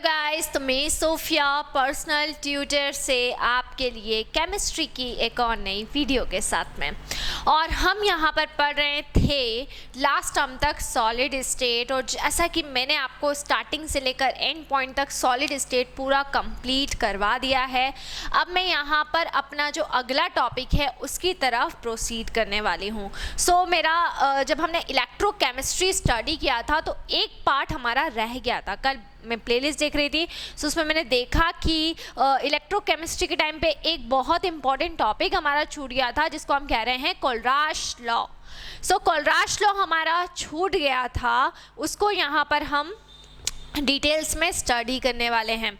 Guys, तो मैं Sophia personal tutor से आपके लिए केमिस्ट्री की एक और नई वीडियो के साथ में। और हम यहाँ पर पढ़ रहे थे लास्ट टर्म तक सॉलिड स्टेट, और जैसा कि मैंने आपको स्टार्टिंग से लेकर एंड पॉइंट तक सॉलिड स्टेट पूरा कंप्लीट करवा दिया है। अब मैं यहाँ पर अपना जो अगला टॉपिक है उसकी तरफ प्रोसीड करने वाली हूँ। सो मेरा जब हमने इलेक्ट्रोकेमिस्ट्री स्टडी किया था तो एक पार्ट हमारा रह गया था। कल मैं प्लेलिस्ट देख रही थी, सो उसमें मैंने देखा कि इलेक्ट्रोकेमिस्ट्री के टाइम पे एक बहुत इंपॉर्टेंट टॉपिक हमारा छूट गया था, जिसको हम कह रहे हैं कोलराश लॉ। सो कोलराश लॉ हमारा छूट गया था, उसको यहाँ पर हम डिटेल्स में स्टडी करने वाले हैं।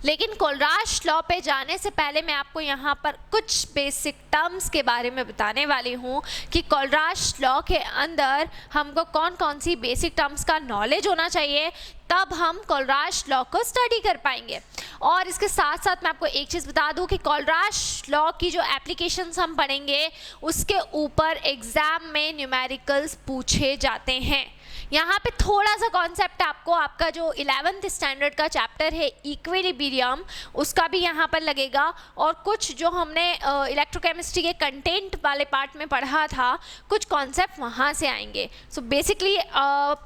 लेकिन कोलराश लॉ पे जाने से पहले मैं आपको यहाँ पर कुछ बेसिक टर्म्स के बारे में बताने वाली हूँ कि कोलराश लॉ के अंदर हमको कौन कौन सी बेसिक टर्म्स का नॉलेज होना चाहिए, तब हम कोलराश लॉ को स्टडी कर पाएंगे। और इसके साथ साथ मैं आपको एक चीज़ बता दूं कि कोलराश लॉ की जो एप्लीकेशंस हम पढ़ेंगे उसके ऊपर एग्ज़ाम में न्यूमेरिकल्स पूछे जाते हैं। यहाँ पे थोड़ा सा कॉन्सेप्ट आपको आपका जो 11th स्टैंडर्ड का चैप्टर है इक्विलिब्रियम, उसका भी यहाँ पर लगेगा, और कुछ जो हमने इलेक्ट्रोकेमिस्ट्री के कंटेंट वाले पार्ट में पढ़ा था कुछ कॉन्सेप्ट वहाँ से आएंगे। सो बेसिकली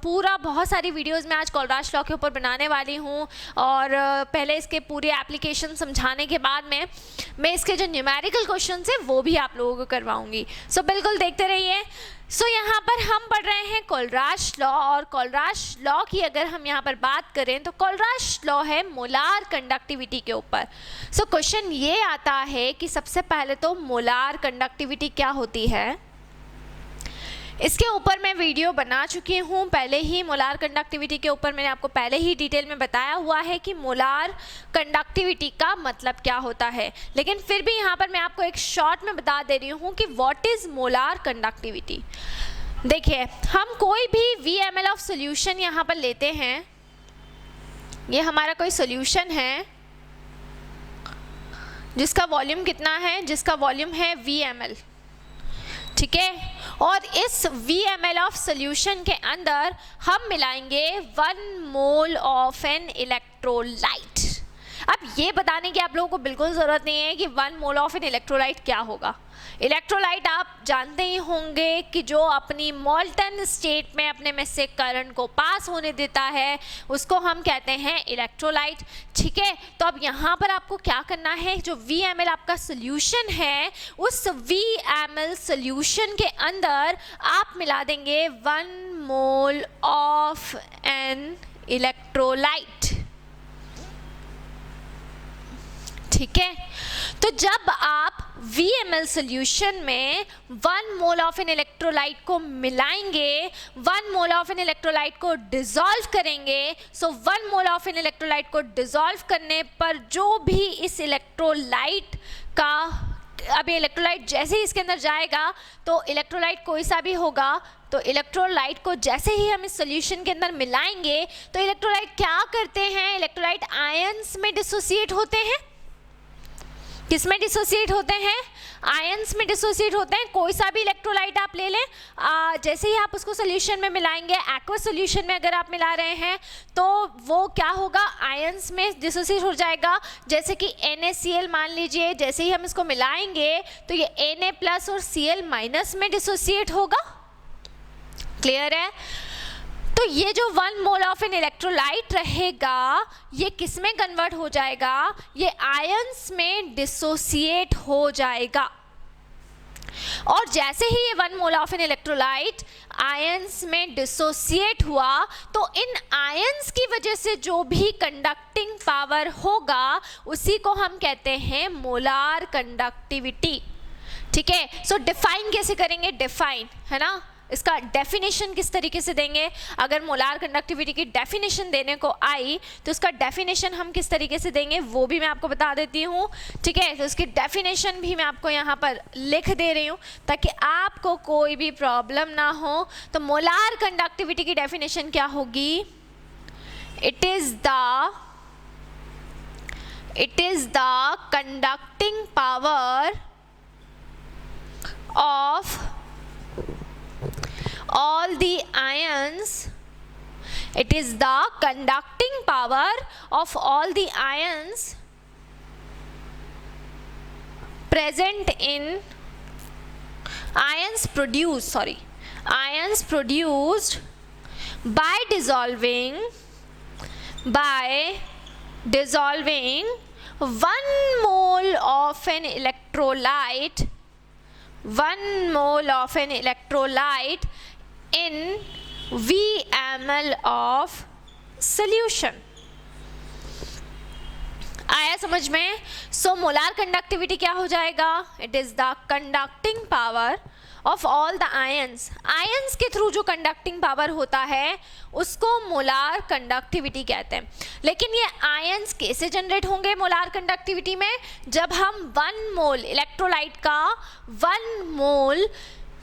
पूरा बहुत सारी वीडियोस मैं आज कोलराश लॉ के ऊपर बनाने वाली हूँ, और पहले इसके पूरे एप्लीकेशन समझाने के बाद में मैं इसके जो न्यूमेरिकल क्वेश्चन है वो भी आप लोगों को करवाऊँगी। सो बिल्कुल देखते रहिए। सो यहाँ पर हम पढ़ रहे हैं कोलराश लॉ, और कोलराश लॉ की अगर हम यहाँ पर बात करें तो कोलराश लॉ है मोलार कंडक्टिविटी के ऊपर। सो क्वेश्चन ये आता है कि सबसे पहले तो मोलार कंडक्टिविटी क्या होती है। इसके ऊपर मैं वीडियो बना चुकी हूँ पहले ही। मोलार कंडक्टिविटी के ऊपर मैंने आपको पहले ही डिटेल में बताया हुआ है कि मोलार कंडक्टिविटी का मतलब क्या होता है, लेकिन फिर भी यहाँ पर मैं आपको एक शॉर्ट में बता दे रही हूँ कि व्हाट इज़ मोलार कंडक्टिविटी। देखिए, हम कोई भी VML ऑफ सोल्यूशन यहाँ पर लेते हैं। ये हमारा कोई सोल्यूशन है जिसका वॉल्यूम कितना है, जिसका वॉल्यूम है VML, ठीक है। और इस VML ऑफ सोल्यूशन के अंदर हम मिलाएंगे 1 मोल ऑफ एन इलेक्ट्रोलाइट। अब ये बताने की आप लोगों को बिल्कुल ज़रूरत नहीं है कि 1 मोल ऑफ एन इलेक्ट्रोलाइट क्या होगा। इलेक्ट्रोलाइट आप जानते ही होंगे कि जो अपनी मोल्टन स्टेट में अपने में से करंट को पास होने देता है उसको हम कहते हैं इलेक्ट्रोलाइट, ठीक है। तो अब यहाँ पर आपको क्या करना है, जो VML आपका सोल्यूशन है उस VML सोल्यूशन के अंदर आप मिला देंगे 1 मोल ऑफ एन इलेक्ट्रोलाइट, ठीक है। तो जब आप VML सोल्यूशन में 1 मोल ऑफ एन इलेक्ट्रोलाइट को मिलाएंगे, 1 मोल ऑफ एन इलेक्ट्रोलाइट को डिसॉल्व करेंगे, सो 1 मोल ऑफ एन इलेक्ट्रोलाइट को डिसॉल्व करने पर जो भी इस इलेक्ट्रोलाइट का, अब इलेक्ट्रोलाइट जैसे ही इसके अंदर जाएगा तो इलेक्ट्रोलाइट कोई सा भी होगा, तो इलेक्ट्रोलाइट को जैसे ही हम इस सोल्यूशन के अंदर मिलाएंगे तो इलेक्ट्रोलाइट क्या करते हैं, इलेक्ट्रोलाइट आयंस में डिसोसिएट होते हैं। किस में डिसोसिएट होते हैं? आयंस में डिसोसिएट होते हैं। कोई सा भी इलेक्ट्रोलाइट आप ले लें, जैसे ही आप उसको सोल्यूशन में मिलाएंगे, एक्वस सोल्यूशन में अगर आप मिला रहे हैं तो वो क्या होगा, आयंस में डिसोसिएट हो जाएगा। जैसे कि NaCl मान लीजिए, जैसे ही हम इसको मिलाएंगे तो ये Na+ और Cl- में डिसोसिएट होगा। क्लियर है? तो ये जो 1 मोल ऑफ एन इलेक्ट्रोलाइट रहेगा ये किस में कन्वर्ट हो जाएगा, ये आयंस में डिसोसिएट हो जाएगा। और जैसे ही ये 1 mole of an electrolyte ions में डिसोसिएट हुआ तो इन आयंस की वजह से जो भी कंडक्टिंग पावर होगा उसी को हम कहते हैं मोलार कंडक्टिविटी, ठीक है। सो डिफाइन कैसे करेंगे, डिफाइन है ना, इसका डेफिनेशन किस तरीके से देंगे। अगर मोलार कंडक्टिविटी की डेफिनेशन देने को आई तो उसका डेफिनेशन हम किस तरीके से देंगे वो भी मैं आपको बता देती हूँ, ठीक है। तो उसकी डेफिनेशन भी मैं आपको यहाँ पर लिख दे रही हूँ ताकि आपको कोई भी प्रॉब्लम ना हो। तो मोलार कंडक्टिविटी की डेफिनेशन क्या होगी, it is the conducting power of all the ions It is the conducting power of all the ions present in ions produced by dissolving 1 mole of an electrolyte in VmL of solution. आया समझ में? सो molar conductivity क्या हो जाएगा? It is the conducting power of all the ions. Ions के through जो conducting power होता है उसको मोलार कंडक्टिविटी कहते हैं. लेकिन ये आयंस कैसे जनरेट होंगे मोलार कंडक्टिविटी में? जब हम 1 मोल इलेक्ट्रोलाइट का 1 मोल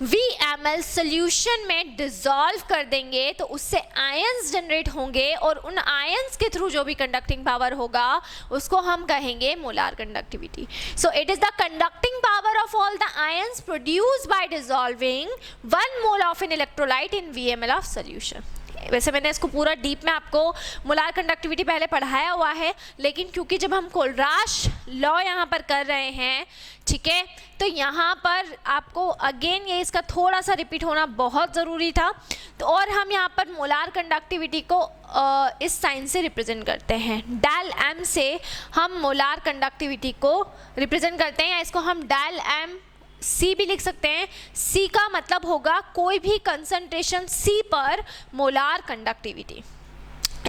VmL सोल्यूशन में डिसॉल्व कर देंगे तो उससे आयंस जनरेट होंगे और उन आयंस के थ्रू जो भी कंडक्टिंग पावर होगा उसको हम कहेंगे molar conductivity. So it is the conducting power of all the ions produced by dissolving 1 mole of an electrolyte in VmL of solution. वैसे मैंने इसको पूरा डीप में आपको मोलार कंडक्टिविटी पहले पढ़ाया हुआ है, लेकिन क्योंकि जब हम कोलराश लॉ यहाँ पर कर रहे हैं, ठीक है, तो यहाँ पर आपको अगेन ये इसका थोड़ा सा रिपीट होना बहुत ज़रूरी था. तो और हम यहाँ पर मोलार कंडक्टिविटी को इस साइन से रिप्रेजेंट करते हैं. डेल एम से हम मोलार कंडक्टिविटी को रिप्रेजेंट करते हैं, या इसको हम डेल एम सी भी लिख सकते हैं. सी का मतलब होगा कोई भी कंसंट्रेशन सी पर मोलार कंडक्टिविटी.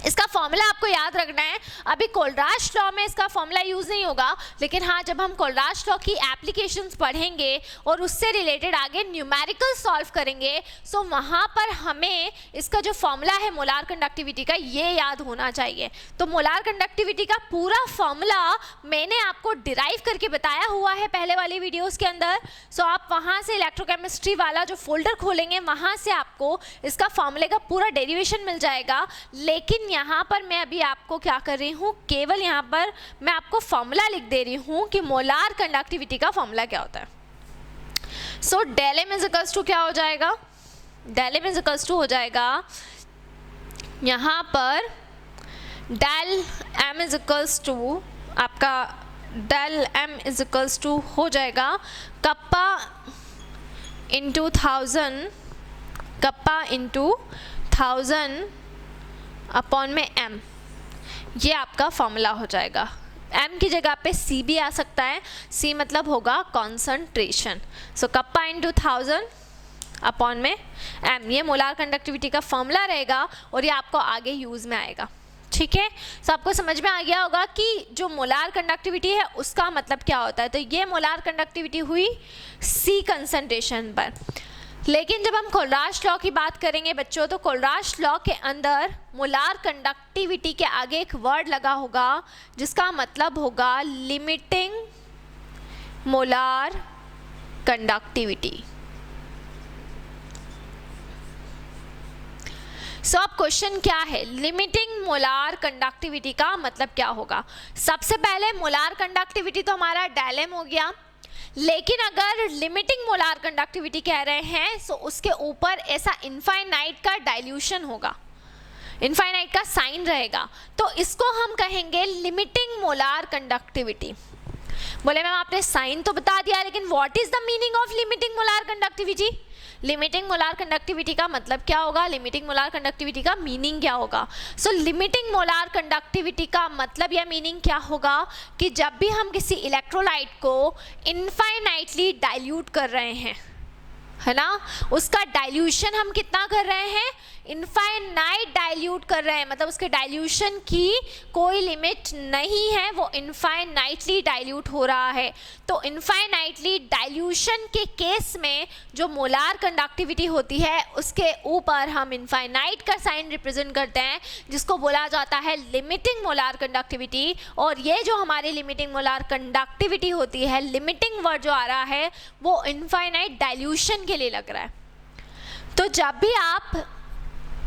इसका फॉर्मूला आपको याद रखना है. अभी कोलराश लॉ में इसका फॉर्मूला यूज़ नहीं होगा, लेकिन हाँ जब हम कोलराश लॉ की एप्लीकेशंस पढ़ेंगे और उससे रिलेटेड आगे न्यूमेरिकल सॉल्व करेंगे, सो वहाँ पर हमें इसका जो फॉर्मूला है मोलार कंडक्टिविटी का ये याद होना चाहिए. तो मोलार कंडक्टिविटी का पूरा फॉर्मूला मैंने आपको डिराइव करके बताया हुआ है पहले वाली वीडियोज़ के अंदर. सो आप वहाँ से इलेक्ट्रोकेमिस्ट्री वाला जो फोल्डर खोलेंगे वहाँ से आपको इसका फॉर्मूले का पूरा डेरिवेशन मिल जाएगा. लेकिन यहाँ पर मैं अभी आपको क्या कर रही हूँ, केवल यहाँ पर मैं आपको फॉर्मूला लिख दे रही हूँ कि मोलार कंडक्टिविटी का फॉर्मूला क्या होता है. So del M is equals to क्या हो जाएगा? Del M is equals to हो जाएगा यहाँ पर del M is equals to आपका del M is equals to हो जाएगा कप्पा इंटू 1000 अपॉन में m. ये आपका फॉर्मूला हो जाएगा. m की जगह पे c भी आ सकता है. c मतलब होगा कॉन्सेंट्रेशन. सो कप्पा इंटू 1000 अपॉन में m, ये मोलार कंडक्टिविटी का फॉर्मूला रहेगा और ये आपको आगे यूज़ में आएगा. ठीक है, तो आपको समझ में आ गया होगा कि जो मोलार कंडक्टिविटी है उसका मतलब क्या होता है. तो ये मोलार कंडक्टिविटी हुई c कंसेंट्रेशन पर. लेकिन जब हम कोलराश लॉ की बात करेंगे बच्चों, तो कोलराश लॉ के अंदर मोलार कंडक्टिविटी के आगे एक वर्ड लगा होगा जिसका मतलब होगा लिमिटिंग मोलार कंडक्टिविटी. सो अब क्वेश्चन क्या है, लिमिटिंग मोलार कंडक्टिविटी का मतलब क्या होगा. सबसे पहले मोलार कंडक्टिविटी तो हमारा डेल एम हो गया, लेकिन अगर लिमिटिंग मोलार कंडक्टिविटी कह रहे हैं तो उसके ऊपर ऐसा इनफाइनाइट का डाइल्यूशन होगा, इनफाइनाइट का साइन रहेगा, तो इसको हम कहेंगे लिमिटिंग मोलार कंडक्टिविटी. बोले मैम आपने साइन तो बता दिया, लेकिन what is the meaning of limiting molar conductivity? Limiting molar conductivity का मतलब क्या होगा, लिमिटिंग मोलार कंडक्टिविटी का मीनिंग क्या होगा? सो लिमिटिंग मोलार कंडक्टिविटी का मतलब या मीनिंग क्या होगा कि जब भी हम किसी इलेक्ट्रोलाइट को इनफाइनाइटली डाइल्यूट कर रहे हैं, है ना, उसका डाइल्यूशन हम कितना कर रहे हैं, इनफाइनाइट डाइल्यूट कर रहे हैं, मतलब उसके डाइल्यूशन की कोई लिमिट नहीं है, वो इनफाइनाइटली डाइल्यूट हो रहा है. तो इनफाइनाइटली डाइल्यूशन के केस में जो मोलार कंडक्टिविटी होती है उसके ऊपर हम इनफाइनाइट का साइन रिप्रेजेंट करते हैं, जिसको बोला जाता है लिमिटिंग मोलार कंडक्टिविटी. और ये जो हमारी लिमिटिंग मोलार कंडक्टिविटी होती है, लिमिटिंग वर्ड जो आ रहा है वो इनफाइनाइट डाइल्यूशन के लिए लग रहा है. तो जब भी आप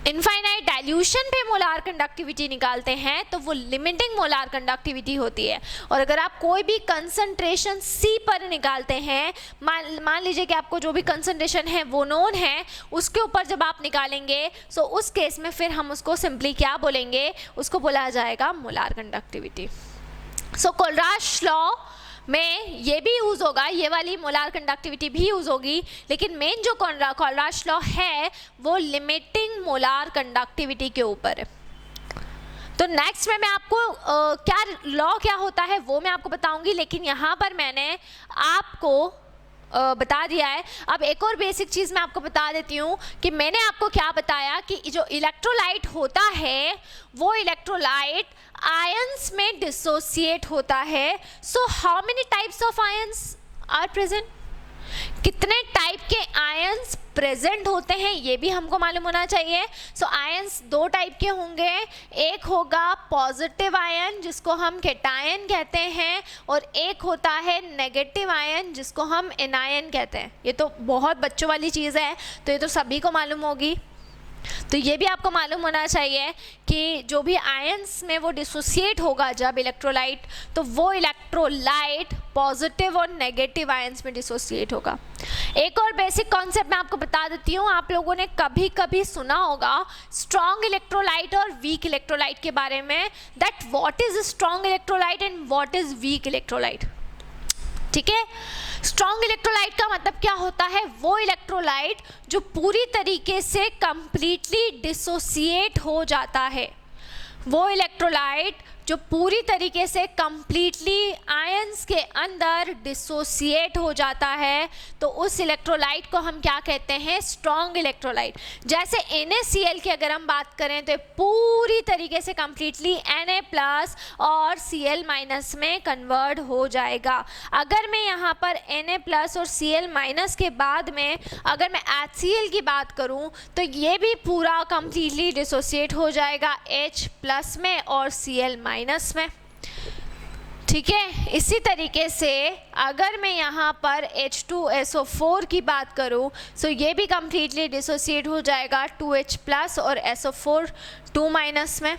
इनफाइनाइट सॉल्यूशन पे मोलार कंडक्टिविटी निकालते हैं तो वो लिमिटिंग मोलार कंडक्टिविटी होती है। और अगर आप कोई भी कंसंट्रेशन C पर निकालते हैं, मान लीजिए कि आपको जो भी कंसंट्रेशन है वो नोन है, उसके ऊपर जब आप निकालेंगे सो उस केस में फिर हम उसको सिंपली क्या बोलेंगे, उसको बोला जाएगा मोलार कंडक्टिविटी। सो कोलराश लॉ में ये भी यूज़ होगा, ये वाली मोलार कंडक्टिविटी भी यूज़ होगी, लेकिन मेन जो कोलराश लॉ है वो लिमिटिंग मोलार कंडक्टिविटी के ऊपर है। तो नेक्स्ट में मैं आपको क्या लॉ क्या होता है वो मैं आपको बताऊंगी, लेकिन यहाँ पर मैंने आपको बता दिया है। अब एक और बेसिक चीज़ मैं आपको बता देती हूँ कि मैंने आपको क्या बताया कि जो इलेक्ट्रोलाइट होता है वो इलेक्ट्रोलाइट आयंस में डिसोसिएट होता है। So how many types of ions are present, कितने टाइप के आयंस प्रेजेंट होते हैं ये भी हमको मालूम होना चाहिए। सो आयंस दो टाइप के होंगे, एक होगा पॉजिटिव आयन जिसको हम कैटायन कहते हैं, और एक होता है नेगेटिव आयन जिसको हम एनायन कहते हैं। ये तो बहुत बच्चों वाली चीज़ है, तो ये तो सभी को मालूम होगी। तो ये भी आपको मालूम होना चाहिए कि जो भी आयंस में वो डिसोसिएट होगा जब इलेक्ट्रोलाइट, तो वो इलेक्ट्रोलाइट पॉजिटिव और नेगेटिव आयंस में डिसोसिएट होगा। एक और बेसिक कॉन्सेप्ट मैं आपको बता देती हूँ, आप लोगों ने कभी कभी सुना होगा स्ट्रॉन्ग इलेक्ट्रोलाइट और वीक इलेक्ट्रोलाइट के बारे में, that what is strong electrolyte and what is weak electrolyte. ठीक है, स्ट्रॉन्ग इलेक्ट्रोलाइट का मतलब क्या होता है, वो इलेक्ट्रोलाइट जो पूरी तरीके से कंप्लीटली डिसोसिएट हो जाता है, वो इलेक्ट्रोलाइट जो पूरी तरीके से कंप्लीटली आयंस के अंदर डिसोसिएट हो जाता है, तो उस इलेक्ट्रोलाइट को हम क्या कहते हैं, स्ट्रॉन्ग इलेक्ट्रोलाइट। जैसे NaCl की अगर हम बात करें तो पूरी तरीके से कंप्लीटली Na+ और Cl- में कन्वर्ट हो जाएगा। अगर मैं यहाँ पर Na+ और Cl- के बाद में अगर मैं HCl की बात करूँ तो ये भी पूरा कंप्लीटली डिसोसिएट हो जाएगा H+ में और Cl- में। ठीक है, इसी तरीके से अगर मैं यहाँ पर H2SO4 की बात करूँ तो ये भी कंप्लीटली डिसोसिएट हो जाएगा 2H+ और SO4 2- में।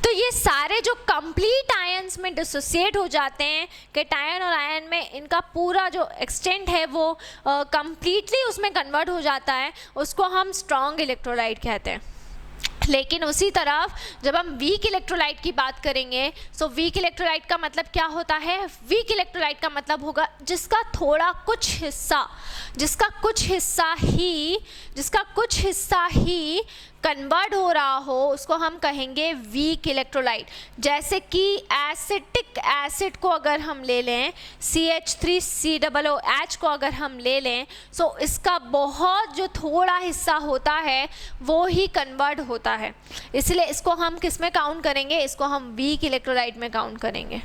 तो ये सारे जो कंप्लीट आयंस में डिसोसिएट हो जाते हैं, कैटायन और आयन में इनका पूरा जो एक्सटेंट है वो कंप्लीटली उसमें कन्वर्ट हो जाता है, उसको हम स्ट्रॉन्ग इलेक्ट्रोलाइट कहते हैं। लेकिन उसी तरफ जब हम वीक इलेक्ट्रोलाइट की बात करेंगे तो वीक इलेक्ट्रोलाइट का मतलब क्या होता है, वीक इलेक्ट्रोलाइट का मतलब होगा जिसका कुछ हिस्सा ही कन्वर्ट हो रहा हो, उसको हम कहेंगे वीक इलेक्ट्रोलाइट। जैसे कि एसिटिक एसिड को अगर हम ले लें, CH3COOH को अगर हम ले लें, तो इसका बहुत जो थोड़ा हिस्सा होता है वो ही कन्वर्ट होता है, इसलिए इसको हम किस में काउंट करेंगे, इसको हम वीक इलेक्ट्रोलाइट में काउंट करेंगे।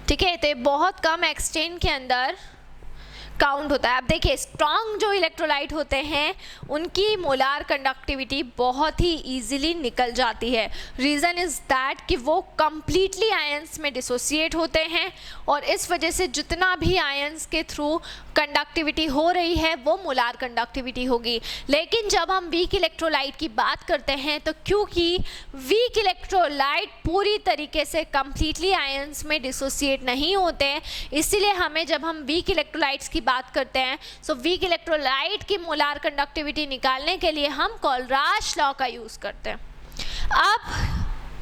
ठीक है, तो ये बहुत कम एक्सटेंट के अंदर काउंट होता है। अब देखिए, स्ट्रॉन्ग जो इलेक्ट्रोलाइट होते हैं उनकी मोलार कंडक्टिविटी बहुत ही इजीली निकल जाती है। रीज़न इज़ दैट कि वो कंप्लीटली आयंस में डिसोसिएट होते हैं, और इस वजह से जितना भी आयंस के थ्रू कंडक्टिविटी हो रही है वो मोलार कंडक्टिविटी होगी। लेकिन जब हम वीक इलेक्ट्रोलाइट की बात करते हैं तो क्योंकि वीक इलेक्ट्रोलाइट पूरी तरीके से कंप्लीटली आयंस में डिसोसिएट नहीं होते, इसीलिए हमें जब हम वीक इलेक्ट्रोलाइट्स की बात करते हैं तो वीक इलेक्ट्रोलाइट की मोलार कंडक्टिविटी निकालने के लिए हम कोलराश लॉ का यूज़ करते हैं। अब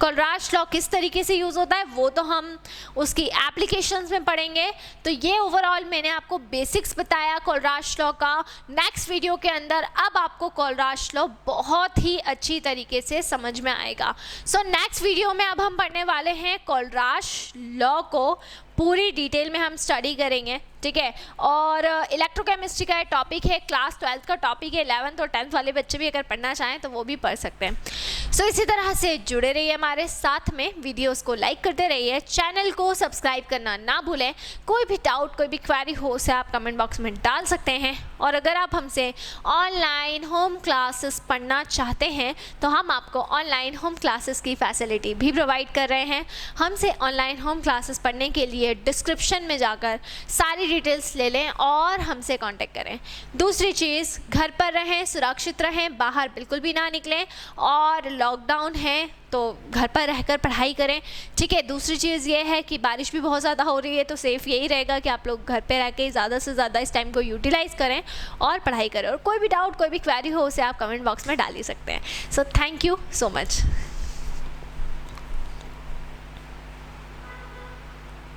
कोलराश लॉ किस तरीके से यूज़ होता है वो तो हम उसकी एप्लीकेशंस में पढ़ेंगे। तो ये ओवरऑल मैंने आपको बेसिक्स बताया कोलराश लॉ का। नेक्स्ट वीडियो के अंदर अब आपको कोलराश लॉ बहुत ही अच्छी तरीके से समझ में आएगा। सो नेक्स्ट वीडियो में अब हम पढ़ने वाले हैं कोलराश लॉ को पूरी डिटेल में हम स्टडी करेंगे। ठीक है, और इलेक्ट्रोकेमिस्ट्री का टॉपिक है, क्लास 12 का टॉपिक है। 11th और 10th वाले बच्चे भी अगर पढ़ना चाहें तो वो भी पढ़ सकते हैं। सो इसी तरह से जुड़े रहिए हमारे साथ में, वीडियोस को लाइक करते रहिए, चैनल को सब्सक्राइब करना ना भूलें। कोई भी डाउट, कोई भी क्वेरी हो उसे आप कमेंट बॉक्स में डाल सकते हैं। और अगर आप हमसे ऑनलाइन होम क्लासेस पढ़ना चाहते हैं तो हम आपको ऑनलाइन होम क्लासेस की फैसिलिटी भी प्रोवाइड कर रहे हैं। हमसे ऑनलाइन होम क्लासेस पढ़ने के लिए डिस्क्रिप्शन में जाकर सारी डिटेल्स ले लें और हमसे कांटेक्ट करें। दूसरी चीज़, घर पर रहें, सुरक्षित रहें, बाहर बिल्कुल भी ना निकलें, और लॉकडाउन है तो घर पर रहकर पढ़ाई करें, ठीक है। दूसरी चीज़ ये है कि बारिश भी बहुत ज़्यादा हो रही है, तो सेफ़ यही रहेगा कि आप लोग घर पे रह के ज़्यादा से ज़्यादा इस टाइम को यूटिलाइज़ करें और पढ़ाई करें। और कोई भी डाउट, कोई भी क्वेरी हो, उसे आप कमेंट बॉक्स में डाल ही सकते हैं। So thank you so much.